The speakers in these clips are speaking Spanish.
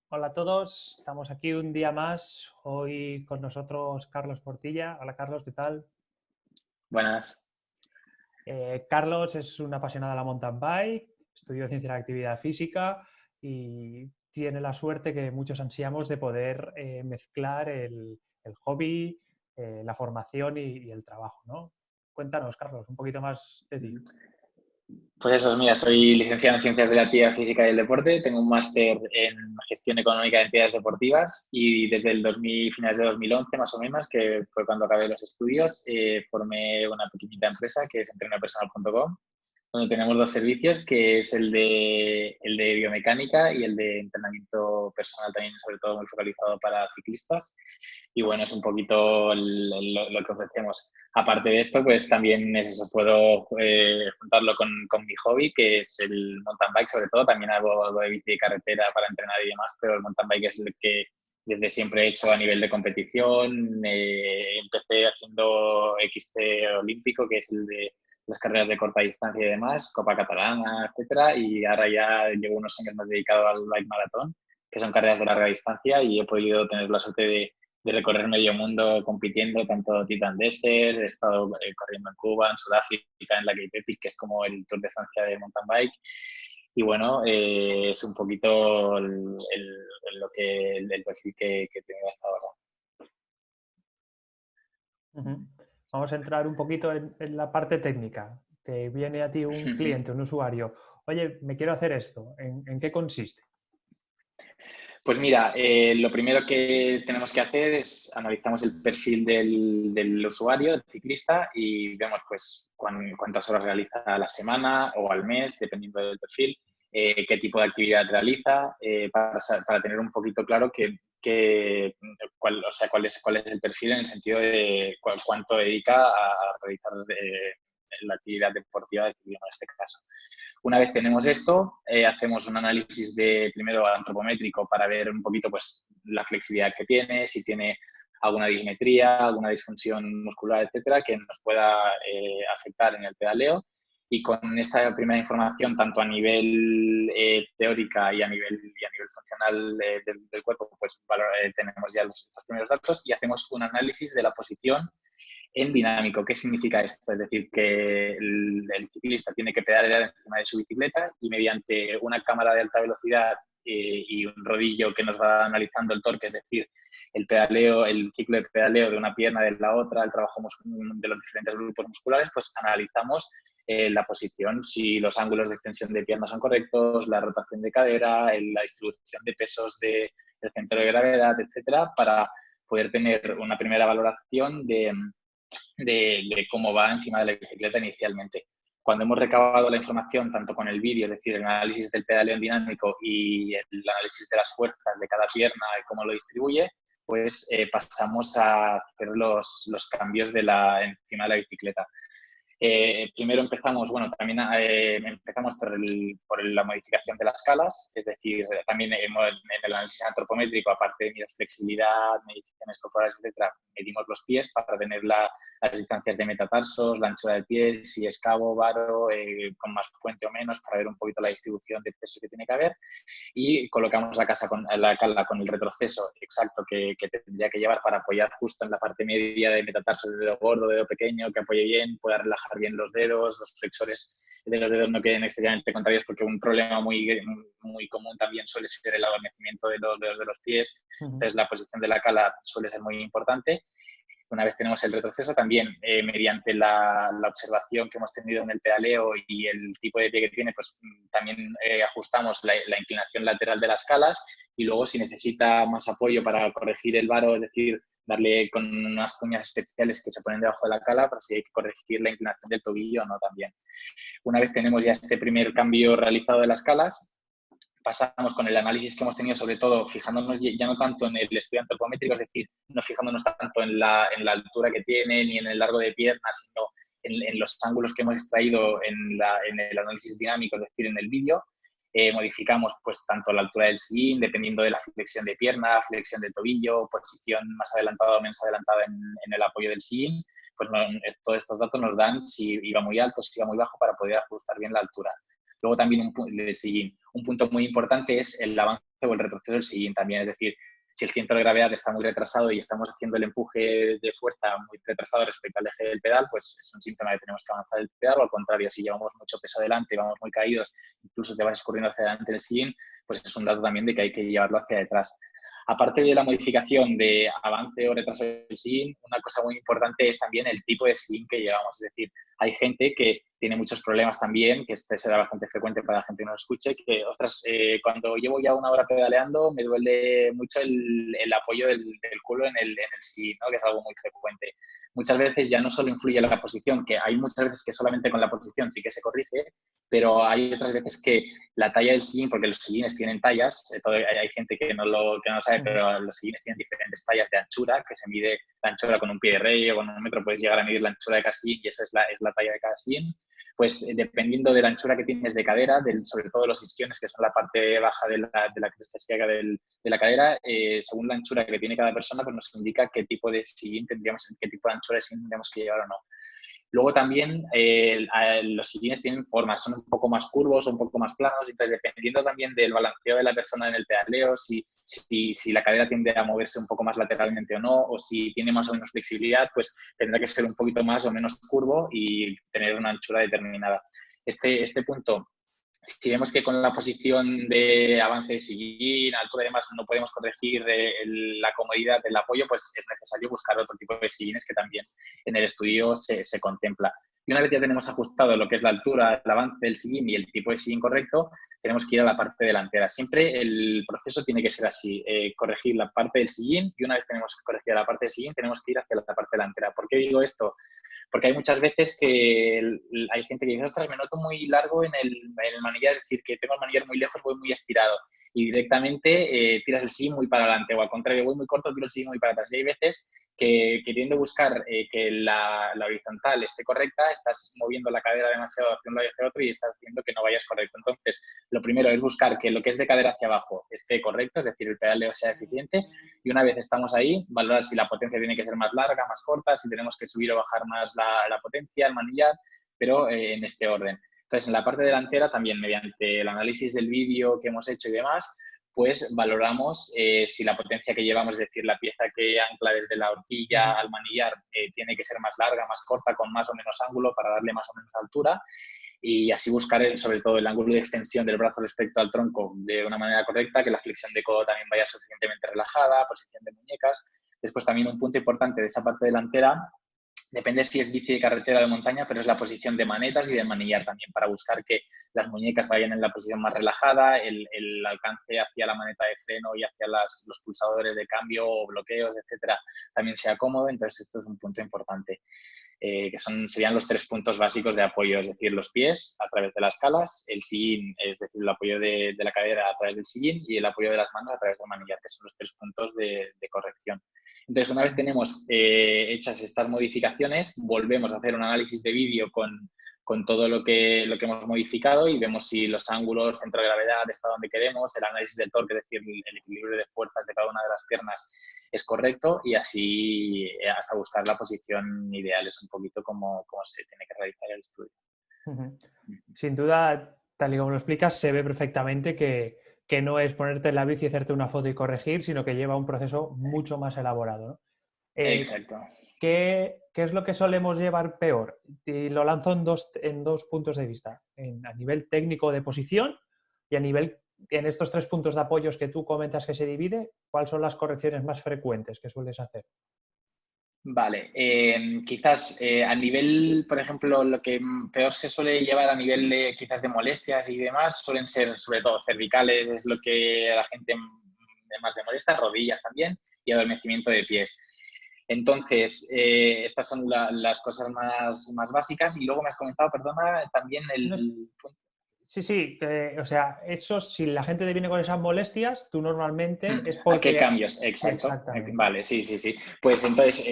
Hola a todos, estamos aquí un día más. Hoy con nosotros Carlos Portilla. Hola Carlos, ¿qué tal? Buenas. Carlos es un apasionado de la mountain bike, estudió ciencia de la actividad física y tiene la suerte que muchos ansiamos de poder mezclar el hobby, la formación y el trabajo, ¿no? Cuéntanos, Carlos, un poquito más de ti. Ujú. Pues eso, mira, soy licenciado en Ciencias de la Actividad Física y el Deporte, tengo un máster en Gestión Económica de Entidades Deportivas y desde el 2000, finales de 2011 más o menos, que fue cuando acabé los estudios, formé una pequeñita empresa que es entrenopersonal.com, donde tenemos dos servicios, que es el de biomecánica y el de entrenamiento personal también, sobre todo muy focalizado para ciclistas. Y bueno, es un poquito lo que ofrecemos. Aparte de esto, pues también es eso, puedo juntarlo con mi hobby, que es el mountain bike, sobre todo. También hago algo de bici de carretera para entrenar y demás, pero el mountain bike es el que desde siempre he hecho a nivel de competición. Empecé haciendo XC olímpico, que es el de las carreras de corta distancia y demás, Copa Catalana, etcétera, y ahora ya llevo unos años más dedicado al bike maratón, que son carreras de larga distancia, y he podido tener la suerte de recorrer medio mundo compitiendo, tanto Titan Desert, he estado corriendo en Cuba, en Sudáfrica, en la Cape Epic, que es como el Tour de Francia de mountain bike. Y bueno, es un poquito el perfil que tengo hasta ahora. Ujú. Vamos a entrar un poquito en la parte técnica. Te viene a ti un cliente, un usuario. Oye, me quiero hacer esto. ¿En qué consiste? Pues mira, lo primero que tenemos que hacer es analizamos el perfil del usuario, del ciclista, y vemos pues cuántas horas realiza a la semana o al mes, dependiendo del perfil, qué tipo de actividad realiza, para tener un poquito claro cuál es el perfil en el sentido de cuánto dedica a realizar la actividad deportiva de ciclismo en este caso. Una vez tenemos esto, hacemos un análisis de primero antropométrico para ver un poquito pues, la flexibilidad que tiene, si tiene alguna dismetría, alguna disfunción muscular, etcétera, que nos pueda afectar en el pedaleo. Y con esta primera información, tanto a nivel teórica y a nivel funcional del cuerpo, pues tenemos ya los primeros datos y hacemos un análisis de la posición en dinámico. ¿Qué significa esto? Es decir, que el ciclista tiene que pedalear encima de su bicicleta y mediante una cámara de alta velocidad y un rodillo que nos va analizando el torque, es decir, el pedaleo, el ciclo de pedaleo de una pierna, de la otra, el trabajo de los diferentes grupos musculares, pues analizamos la posición, si los ángulos de extensión de piernas son correctos, la rotación de cadera, la distribución de pesos del centro de gravedad, etcétera, para poder tener una primera valoración de cómo va encima de la bicicleta inicialmente. Cuando hemos recabado la información, tanto con el vídeo, es decir, el análisis del pedaleo dinámico y el análisis de las fuerzas de cada pierna y cómo lo distribuye, pues pasamos a hacer los cambios encima de la bicicleta. Primero empezamos, bueno, también empezamos por la modificación de las escalas, es decir, también en el análisis antropométrico, aparte de medir flexibilidad, mediciones corporales, etcétera, medimos los pies para tener las distancias de metatarsos, la anchura del pie, si es cabo, varo, con más puente o menos, para ver un poquito la distribución de peso que tiene que haber, y colocamos la cala con el retroceso exacto que tendría que llevar para apoyar justo en la parte media de metatarso de dedo gordo, dedo pequeño, que apoye bien, pueda relajar bien los dedos, los flexores de los dedos no queden excesivamente contrarios, porque un problema muy común también suele ser el adormecimiento de los dedos de los pies. Ujú. Entonces la posición de la cala suele ser muy importante. Una vez tenemos el retroceso, también mediante la observación que hemos tenido en el pedaleo y el tipo de pie que tiene, pues también ajustamos la inclinación lateral de las calas, y luego si necesita más apoyo para corregir el varo, es decir, darle con unas cuñas especiales que se ponen debajo de la cala, para si hay que corregir la inclinación del tobillo o no también. Una vez tenemos ya este primer cambio realizado de las calas, pasamos con el análisis que hemos tenido, sobre todo fijándonos ya no tanto en el estudio antropométrico, es decir, no fijándonos tanto en la altura que tiene ni en el largo de piernas, sino en los ángulos que hemos extraído en el análisis dinámico, es decir, en el vídeo. Modificamos pues tanto la altura del sillín, dependiendo de la flexión de pierna, flexión de tobillo, posición más adelantada o menos adelantada en el apoyo del sillín. Pues todos estos datos nos dan si iba muy alto, si iba muy bajo, para poder ajustar bien la altura. Luego también un punto muy importante es el avance avance o el retroceso del sillín también. Es decir, si el centro de gravedad está muy retrasado y estamos haciendo el empuje de fuerza muy retrasado respecto al eje del pedal, pues es un síntoma de que tenemos que avanzar el pedal, o al contrario, si llevamos mucho peso adelante, vamos muy caídos, incluso te vas escurriendo hacia adelante el sillín, pues es un dato también de que hay que llevarlo hacia detrás. Aparte de la modificación de avance o retraso del sillín, una cosa muy importante es también el tipo de sillín que llevamos. Es decir, hay gente que tiene muchos problemas también, que este será bastante frecuente para la gente que no lo escuche, que, ostras, cuando llevo ya una hora pedaleando me duele mucho el apoyo del culo en el sillín, ¿no? Que es algo muy frecuente. Muchas veces ya no solo influye la posición, que hay muchas veces que solamente con la posición sí que se corrige, pero hay otras veces que la talla del sillín, porque los sillines tienen tallas, hay gente que no lo sabe, pero los sillines tienen diferentes tallas de anchura, que se mide la anchura con un pie de rey o con un metro, puedes llegar a medir la anchura de cada sillín y esa es la talla de cada sillín. Pues dependiendo de la anchura que tienes de cadera, sobre todo los isquiones, que son la parte baja de la cresta isquiática de la cadera, según la anchura que tiene cada persona, pues nos indica qué tipo de sillín qué tipo de anchura de sillín tendríamos que llevar o no. Luego también los sillines tienen formas, son un poco más curvos o un poco más planos, entonces dependiendo también del balanceo de la persona en el pedaleo, si la cadera tiende a moverse un poco más lateralmente o no, o si tiene más o menos flexibilidad, pues tendrá que ser un poquito más o menos curvo y tener una anchura determinada. Este punto, si vemos que con la posición de avance de sillín, altura y demás, no podemos corregir la comodidad del apoyo, pues es necesario buscar otro tipo de sillines que también en el estudio se contempla. Y una vez ya tenemos ajustado lo que es la altura, el avance del sillín y el tipo de sillín correcto, tenemos que ir a la parte delantera. Siempre el proceso tiene que ser así, corregir la parte del sillín y una vez tenemos corregida la parte del sillín, tenemos que ir hacia la parte delantera. ¿Por qué digo esto? Porque hay muchas veces que hay gente que dice, ostras, me noto muy largo en el manillar, es decir, que tengo el manillar muy lejos, voy muy estirado y directamente tiras el sillín muy para adelante, o al contrario, voy muy corto, tiro el sillín muy para atrás. Y hay veces que queriendo buscar que la horizontal esté correcta, estás moviendo la cadera demasiado hacia un lado y hacia otro y estás haciendo que no vayas correcto. Entonces, lo primero es buscar que lo que es de cadera hacia abajo esté correcto, es decir, el pedaleo sea eficiente, y una vez estamos ahí, valorar si la potencia tiene que ser más larga, más corta, si tenemos que subir o bajar más la potencia, el manillar, pero en este orden. Entonces, en la parte delantera también, mediante el análisis del vídeo que hemos hecho y demás, pues valoramos si la potencia que llevamos, es decir, la pieza que ancla desde la horquilla al manillar, tiene que ser más larga, más corta, con más o menos ángulo para darle más o menos altura, y así buscar sobre todo el ángulo de extensión del brazo respecto al tronco de una manera correcta, que la flexión de codo también vaya suficientemente relajada, posición de muñecas. Después también un punto importante de esa parte delantera, depende si es bici de carretera o de montaña, pero es la posición de manetas y de manillar también, para buscar que las muñecas vayan en la posición más relajada, el alcance hacia la maneta de freno y hacia los pulsadores de cambio o bloqueos, etcétera, también sea cómodo. Entonces, esto es un punto importante. Que serían los 3 puntos básicos de apoyo, es decir, los pies a través de las calas, el sillín, es decir, el apoyo de la cadera a través del sillín y el apoyo de las manos a través del manillar, que son los 3 puntos de corrección. Entonces, una vez tenemos hechas estas modificaciones, volvemos a hacer un análisis de vídeo con todo lo que hemos modificado y vemos si los ángulos, centro de gravedad está donde queremos, el análisis del torque, es decir, el equilibrio de fuerzas de cada una de las piernas es correcto, y así hasta buscar la posición ideal. Es un poquito como se tiene que realizar el estudio. Sin duda, tal y como lo explicas, se ve perfectamente que no es ponerte en la bici y hacerte una foto y corregir, sino que lleva un proceso mucho más elaborado, ¿no? Exacto. ¿Qué es lo que solemos llevar peor? Y lo lanzo en dos puntos de vista, a nivel técnico de posición y a nivel, en estos 3 puntos de apoyos que tú comentas que se divide, ¿cuáles son las correcciones más frecuentes que sueles hacer? Vale, quizás a nivel, por ejemplo, lo que peor se suele llevar a nivel quizás de molestias y demás, suelen ser sobre todo cervicales, es lo que a la gente más le molesta, rodillas también, y adormecimiento de pies. Entonces, estas son las cosas más básicas. Y luego me has comentado, perdona, también el punto. Sí, o sea, eso, si la gente te viene con esas molestias, tú normalmente es ¿A qué porque... cambios? Exacto. Exactamente. Vale, sí. Pues entonces,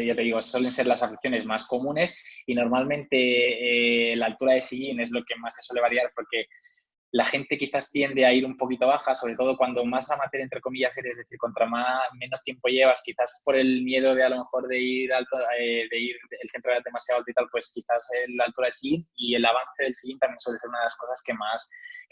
ya te digo, suelen ser las afecciones más comunes y normalmente la altura de sillín es lo que más se suele variar, porque la gente quizás tiende a ir un poquito baja, sobre todo cuando más amateur, entre comillas, eres, es decir, menos tiempo llevas, quizás por el miedo de a lo mejor de ir alto, de ir el centro de edad demasiado alto y tal, pues quizás la altura del sillín y el avance del sillín también suele ser una de las cosas que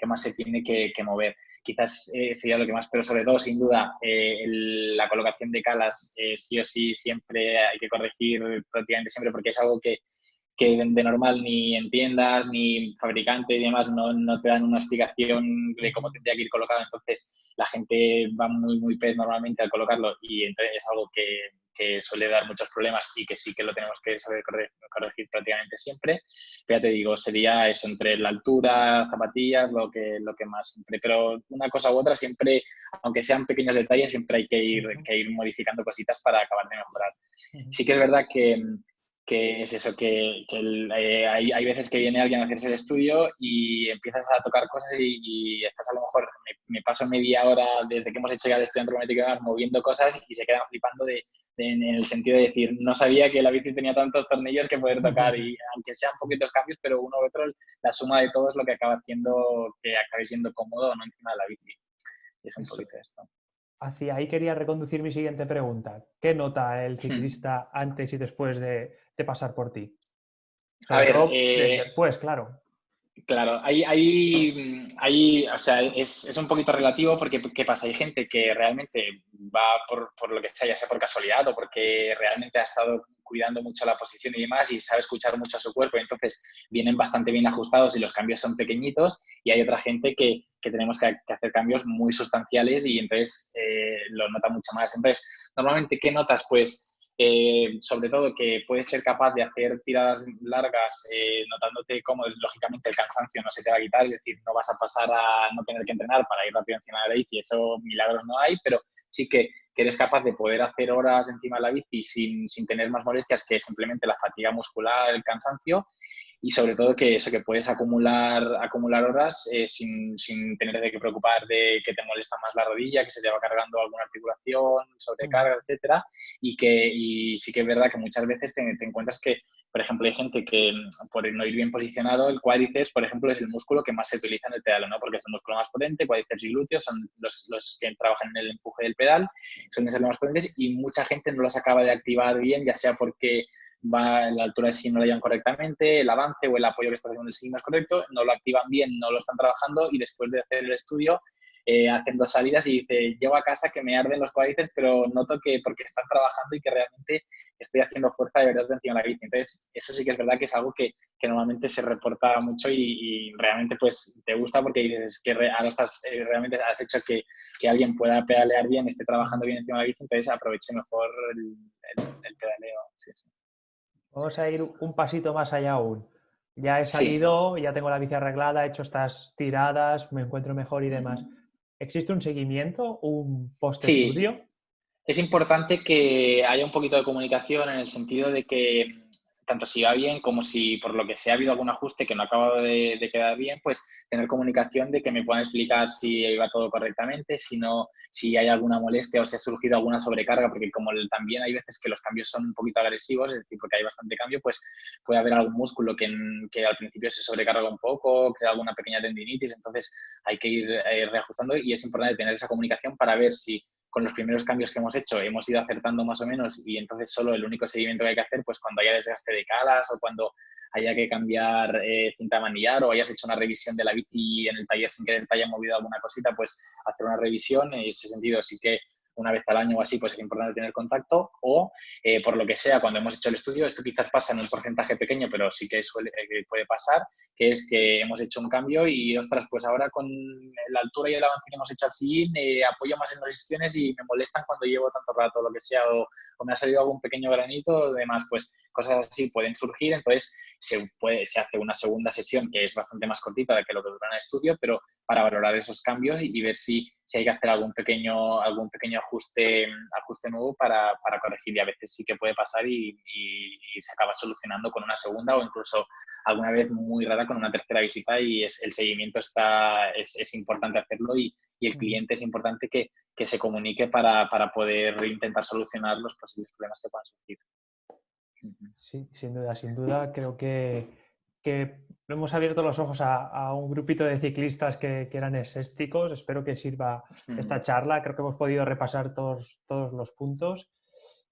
más se tiene que mover. Quizás sería lo que más, pero sobre todo, sin duda, la colocación de calas sí o sí siempre hay que corregir prácticamente siempre porque es algo que de normal ni en tiendas, ni fabricante y demás no te dan una explicación de cómo tendría que ir colocado. Entonces, la gente va muy pez normalmente al colocarlo y entonces es algo que suele dar muchos problemas y que sí que lo tenemos que saber corregir prácticamente siempre. Pero ya te digo, sería eso, entre la altura, zapatillas, lo que más siempre. Pero una cosa u otra siempre, aunque sean pequeños detalles, siempre hay que ir modificando cositas para acabar de mejorar. Sí que es verdad que es eso, hay veces que viene alguien a hacerse el estudio y empiezas a tocar cosas y estás a lo mejor, me paso media hora desde que hemos hecho ya el estudio antropométrico moviendo cosas y se quedan flipando en el sentido de decir, no sabía que la bici tenía tantos tornillos que poder tocar y aunque sean poquitos cambios, pero uno u otro, la suma de todo es lo que acaba haciendo que acabe siendo cómodo o no encima de la bici. Y es un poquito esto. Hacia ahí quería reconducir mi siguiente pregunta. ¿Qué nota el ciclista antes y después de pasar por ti? A Sobre ver, todo después, claro. claro, o sea, es un poquito relativo porque, ¿qué pasa? Hay gente que realmente va por lo que sea, ya sea por casualidad o porque realmente ha estado cuidando mucho la posición y demás y sabe escuchar mucho a su cuerpo, y entonces vienen bastante bien ajustados y los cambios son pequeñitos, y hay otra gente que tenemos que hacer cambios muy sustanciales y entonces lo nota mucho más. Entonces, normalmente, ¿qué notas? Pues sobre todo que puedes ser capaz de hacer tiradas largas notándote cómo lógicamente el cansancio no se te va a quitar, es decir, no vas a pasar a no tener que entrenar para ir rápido encima de la bici, eso milagros no hay, pero sí que eres capaz de poder hacer horas encima de la bici sin tener más molestias que simplemente la fatiga muscular, el cansancio, y sobre todo que eso, que puedes acumular horas sin tener que preocupar de que te molesta más la rodilla, que se te va cargando alguna articulación, sobrecarga, etcétera, y sí que es verdad que muchas veces te encuentras que, por ejemplo, hay gente que por no ir bien posicionado, el cuádriceps, por ejemplo, es el músculo que más se utiliza en el pedal, ¿no? Porque es el músculo más potente, cuádriceps y glúteos son los que trabajan en el empuje del pedal, suelen ser los más potentes y mucha gente no los acaba de activar bien, ya sea porque va la altura de sí no la llevan correctamente, el avance o el apoyo que está haciendo el sí no es correcto, no lo activan bien, no lo están trabajando y después de hacer el estudio hacen 2 salidas y dice, llevo a casa que me arden los cuádriceps, pero noto que porque están trabajando y que realmente estoy haciendo fuerza de verdad encima de la bici. Entonces, eso sí que es verdad que es algo que normalmente se reporta mucho y realmente pues te gusta porque dices que ahora realmente has hecho que alguien pueda pedalear bien, esté trabajando bien encima de la bici, entonces aproveche mejor el pedaleo. Sí, sí. Vamos a ir un pasito más allá aún. Ya he Sí. salido, ya tengo la bici arreglada, he hecho estas tiradas, me encuentro mejor y demás. ¿Existe un seguimiento, un Sí, post-estudio? es importante que haya un poquito de comunicación en el sentido de que tanto si va bien como si por lo que sea ha habido algún ajuste que no ha acabado de quedar bien, pues tener comunicación de que me puedan explicar si iba todo correctamente, si no, si hay alguna molestia o si ha surgido alguna sobrecarga, porque como también hay veces que los cambios son un poquito agresivos, es decir, porque hay bastante cambio, pues puede haber algún músculo que al principio se sobrecarga un poco, crea alguna pequeña tendinitis, entonces hay que ir reajustando y es importante tener esa comunicación para ver si con los primeros cambios que hemos hecho hemos ido acertando más o menos y entonces solo el único seguimiento que hay que hacer, pues cuando haya desgaste de calas o cuando haya que cambiar cinta de manillar o hayas hecho una revisión de la bici en el taller sin que te haya movido alguna cosita, pues hacer una revisión. En ese sentido sí que una vez al año o así, pues es importante tener contacto o, por lo que sea, cuando hemos hecho el estudio, esto quizás pasa en un porcentaje pequeño, pero sí que puede pasar, que es que hemos hecho un cambio y, ostras, pues ahora con la altura y el avance que hemos hecho al sillín, apoyo más en las sesiones y me molestan cuando llevo tanto rato, lo que sea, o me ha salido algún pequeño granito, demás, pues cosas así pueden surgir, entonces se hace una segunda sesión que es bastante más cortita de que lo que dura en el estudio, pero para valorar esos cambios y ver si hay que hacer algún pequeño ajuste nuevo para corregir, y a veces sí que puede pasar y se acaba solucionando con una segunda o incluso alguna vez muy rara con una tercera visita, y el seguimiento es importante hacerlo y el cliente es importante que se comunique para poder intentar solucionar los posibles problemas que puedan surgir. Sí, sin duda, sin duda. Creo que hemos abierto los ojos a un grupito de ciclistas que eran escépticos. Espero que sirva esta charla. Creo que hemos podido repasar todos los puntos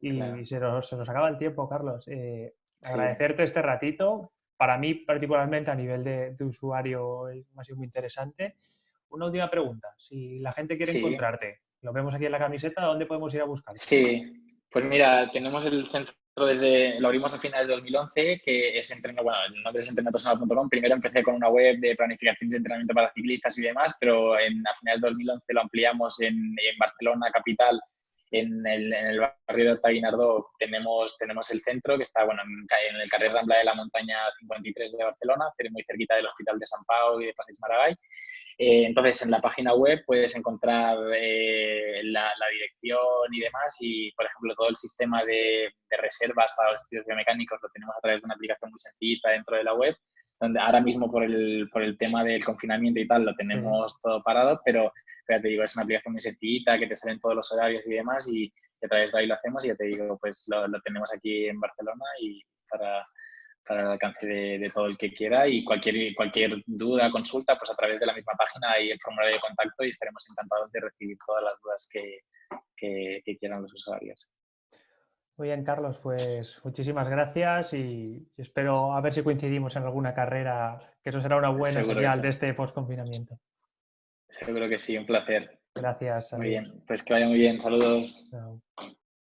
y Claro, se nos acaba el tiempo, Carlos. sí, Agradecerte este ratito. Para mí, particularmente a nivel de usuario, me ha sido muy interesante. Una última pregunta. Si la gente quiere sí. encontrarte, lo vemos aquí en la camiseta, ¿dónde podemos ir a buscarte? Sí, pues mira, tenemos el centro lo abrimos a finales de 2011, que es bueno, el nombre es entrenopersonal.com. Primero empecé con una web de planificación de entrenamiento para ciclistas y demás, pero a finales de 2011 lo ampliamos en Barcelona, capital, en el barrio de Horta Guinardó tenemos el centro que está bueno, en el carrer Rambla de la Montaña 53 de Barcelona, muy cerquita del Hospital de Sant Pau y de Passeig Maragall. Entonces, en la página web puedes encontrar la dirección y demás y, por ejemplo, todo el sistema de reservas para los estudios biomecánicos lo tenemos a través de una aplicación muy sencillita dentro de la web, donde ahora mismo por el tema del confinamiento y tal lo Sí. tenemos todo parado, pero ya te digo, es una aplicación muy sencillita que te salen todos los horarios y demás y a través de ahí lo hacemos y ya te digo, pues lo tenemos aquí en Barcelona y para el alcance de todo el que quiera y cualquier duda, consulta, pues a través de la misma página hay el formulario de contacto y estaremos encantados de recibir todas las dudas que quieran los usuarios. Muy bien, Carlos, pues muchísimas gracias y espero a ver si coincidimos en alguna carrera, que eso será una buena Seguro que señal sí. de este post-confinamiento. Seguro que sí, un placer. Gracias, Muy adiós. bien, pues que vaya muy bien. Saludos. Chao.